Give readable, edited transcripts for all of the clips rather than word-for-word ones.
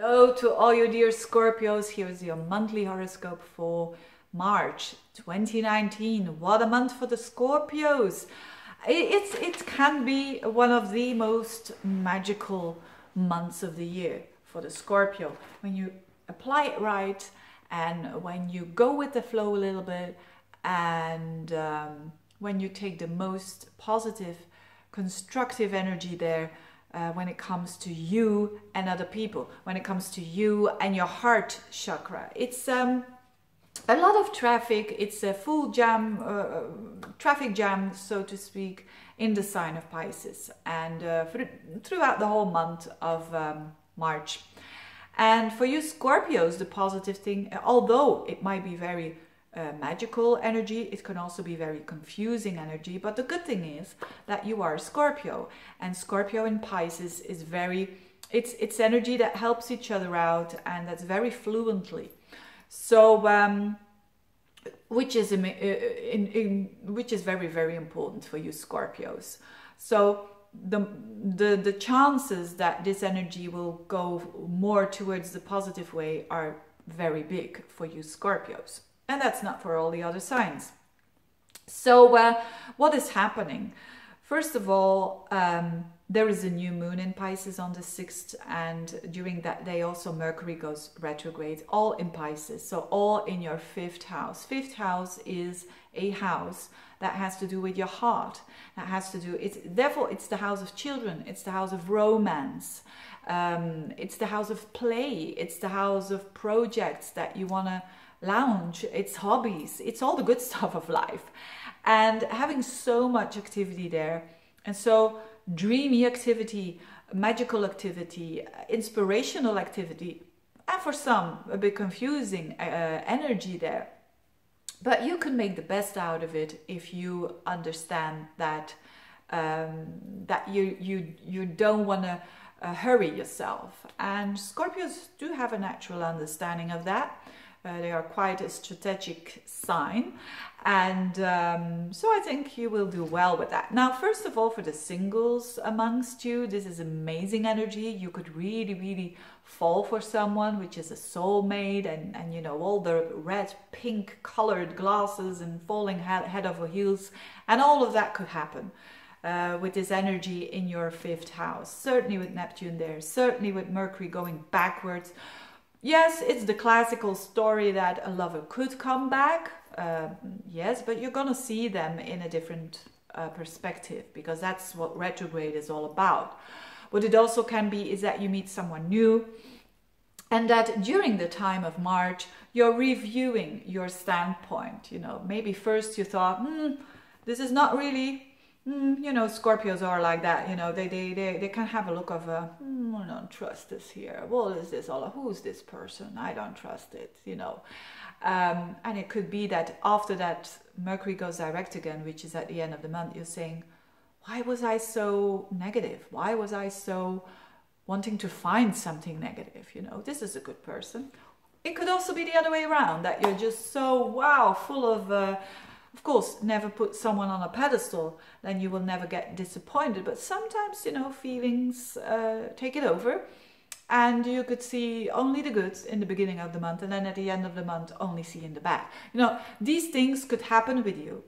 Hello to all you dear Scorpios. Here's your monthly horoscope for March 2019. What a month for the Scorpios. It can be one of the most magical months of the year for the Scorpio. When you apply it right and when you go with the flow a little bit and when you take the most positive, constructive energy there, when it comes to you and other people, when it comes to you and your heart chakra. It's a lot of traffic. It's a full jam, traffic jam, so to speak, in the sign of Pisces, and throughout the whole month of March. And for you Scorpios, the positive thing, although it might be very magical energy, it can also be very confusing energy, but the good thing is that you are Scorpio, and Scorpio and Pisces is it's energy that helps each other out, and that's very fluently. So which is very, very important for you Scorpios. So the chances that this energy will go more towards the positive way are very big for you Scorpios. And that's not for all the other signs. So what is happening? First of all, there is a new moon in Pisces on the 6th, and during that day also Mercury goes retrograde, all in Pisces, so all in your 5th house. 5th house is a house that has to do with your heart, that has to do, therefore it's the house of children, it's the house of romance, it's the house of play, it's the house of projects that you want to lounge, it's hobbies, it's all the good stuff of life, and having so much activity there. And so dreamy activity, magical activity, inspirational activity, and for some a bit confusing energy there, but you can make the best out of it if you understand that that you don't want to hurry yourself. And Scorpios do have a natural understanding of that. They are quite a strategic sign, and so I think you will do well with that. Now, first of all, for the singles amongst you, this is amazing energy. You could really fall for someone, which is a soulmate, and you know, all the red, pink colored glasses and falling head over heels, and all of that could happen with this energy in your 5th house. Certainly with Neptune there, certainly with Mercury going backwards. Yes, it's the classical story that a lover could come back, yes, but you're gonna see them in a different perspective, because that's what retrograde is all about. What it also can be is that you meet someone new, and that during the time of March, you're reviewing your standpoint. You know, maybe first you thought, this is not really... you know, Scorpios are like that, you know, they can have a look of I don't trust this here. What is this all? Who's this person? I don't trust it, you know. And it could be that after that Mercury goes direct again, which is at the end of the month, you're saying, why was I so negative? Why was I so wanting to find something negative? You know, this is a good person. It could also be the other way around, that you're just so, wow, full of course, never put someone on a pedestal, then you will never get disappointed. But sometimes, you know, feelings take it over, and you could see only the good in the beginning of the month, and then at the end of the month only seeing the bad. You know, these things could happen with you.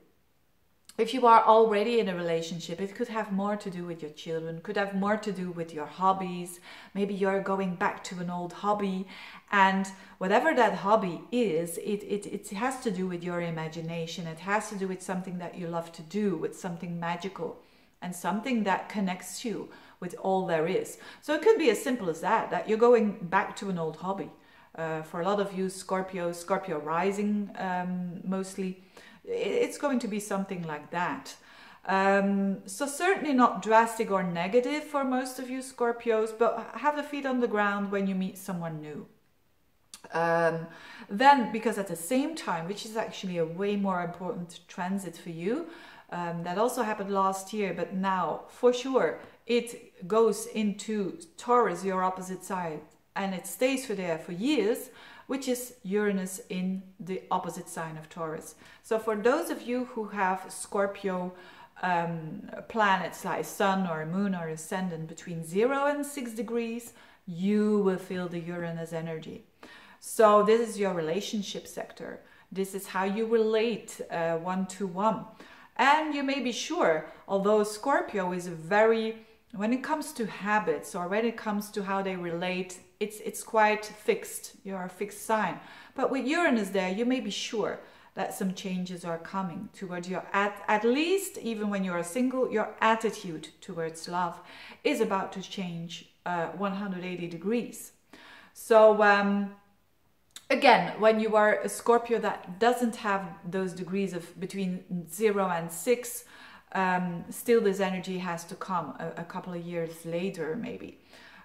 If you are already in a relationship, it could have more to do with your children, could have more to do with your hobbies. Maybe you're going back to an old hobby, and whatever that hobby is, it has to do with your imagination. It has to do with something that you love to do, with something magical, and something that connects you with all there is. So it could be as simple as that you're going back to an old hobby. For a lot of you Scorpio rising mostly, it's going to be something like that. So certainly not drastic or negative for most of you Scorpios, but have the feet on the ground when you meet someone new. Then, because at the same time, which is actually a way more important transit for you, that also happened last year, but now for sure it goes into Taurus, your opposite side, and it stays there for years, which is Uranus in the opposite sign of Taurus. So for those of you who have Scorpio planets like Sun or Moon or Ascendant between 0 and 6 degrees, you will feel the Uranus energy. So this is your relationship sector. This is how you relate one-to-one. And you may be sure, although Scorpio is when it comes to habits or when it comes to how they relate, it's quite fixed. You're a fixed sign. But with Uranus there, you may be sure that some changes are coming towards your, at least even when you're single, your attitude towards love is about to change 180 degrees. So again, when you are a Scorpio that doesn't have those degrees of between 0 and 6, still this energy has to come a couple of years later maybe.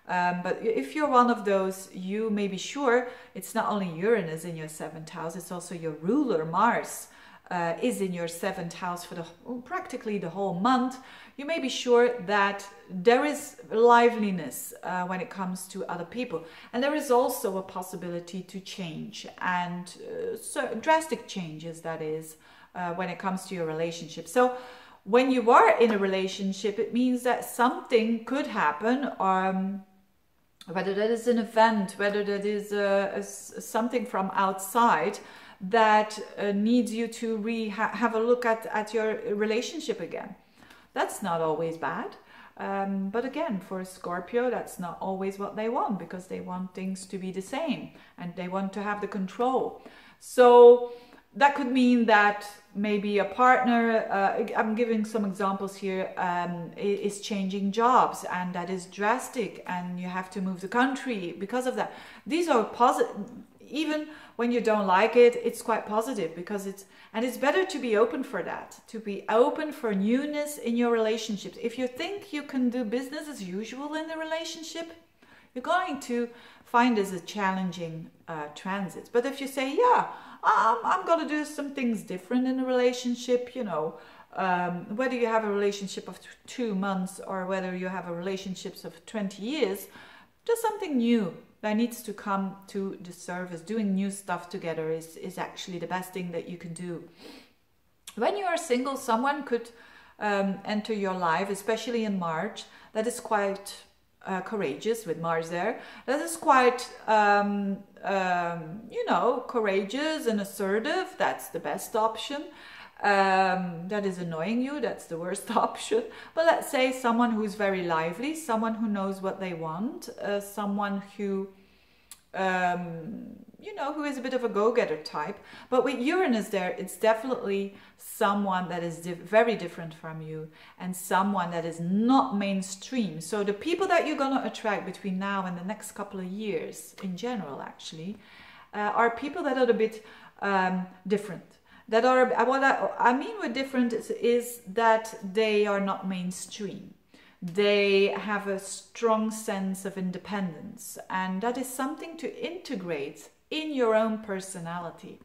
But if you're one of those, you may be sure it's not only Uranus in your 7th house, it's also your ruler, Mars, is in your 7th house for practically the whole month. You may be sure that there is liveliness when it comes to other people. And there is also a possibility to change, and so drastic changes, that is, when it comes to your relationship. So when you are in a relationship, it means that something could happen, whether that is an event, whether that is something from outside that needs you to have a look at your relationship again. That's not always bad. But again, for a Scorpio, that's not always what they want, because they want things to be the same and they want to have the control. So that could mean that maybe a partner, I'm giving some examples here, is changing jobs, and that is drastic, and you have to move the country because of that. These are positive. Even when you don't like it, it's quite positive, because it's better to be open for that, to be open for newness in your relationships. If you think you can do business as usual in the relationship, you're going to find this a challenging transit. But if you say, yeah, I'm going to do some things different in a relationship, you know, whether you have a relationship of 2 months or whether you have a relationship of 20 years, just something new that needs to come to the surface. Doing new stuff together is actually the best thing that you can do. When you are single, someone could enter your life, especially in March, that is quite courageous, with Mars there. That is quite, you know, courageous and assertive. That's the best option. That is annoying you, that's the worst option. But let's say someone who's very lively, someone who knows what they want, someone who, you know, who is a bit of a go-getter type. But with Uranus there, it's definitely someone that is very different from you, and someone that is not mainstream. So the people that you're going to attract between now and the next couple of years, in general actually, are people that are a bit different. That are, what I mean with different is that they are not mainstream. They have a strong sense of independence, and that is something to integrate in your own personality.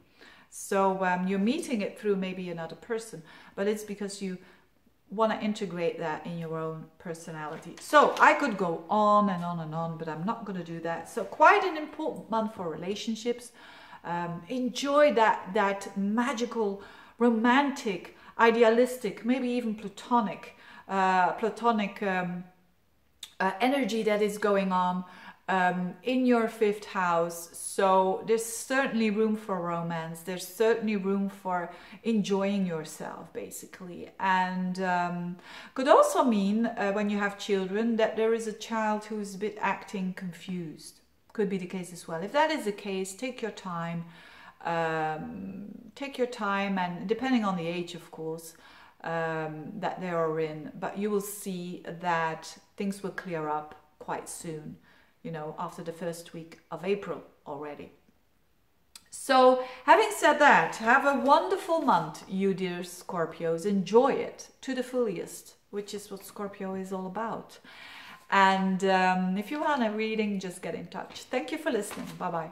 So you're meeting it through maybe another person, but it's because you want to integrate that in your own personality. So I could go on and on and on, but I'm not going to do that. So quite an important month for relationships. Enjoy that magical, romantic, idealistic, maybe even platonic energy that is going on in your 5th house. So there's certainly room for romance. There's certainly room for enjoying yourself, basically. And could also mean when you have children that there is a child who's a bit acting confused. Could be the case as well. If that is the case, take your time. Take your time, and depending on the age, of course, that they are in. But you will see that things will clear up quite soon, you know, after the 1st week of April already. So, having said that, have a wonderful month, you dear Scorpios. Enjoy it to the fullest, which is what Scorpio is all about. And if you want a reading, just get in touch. Thank you for listening. Bye-bye.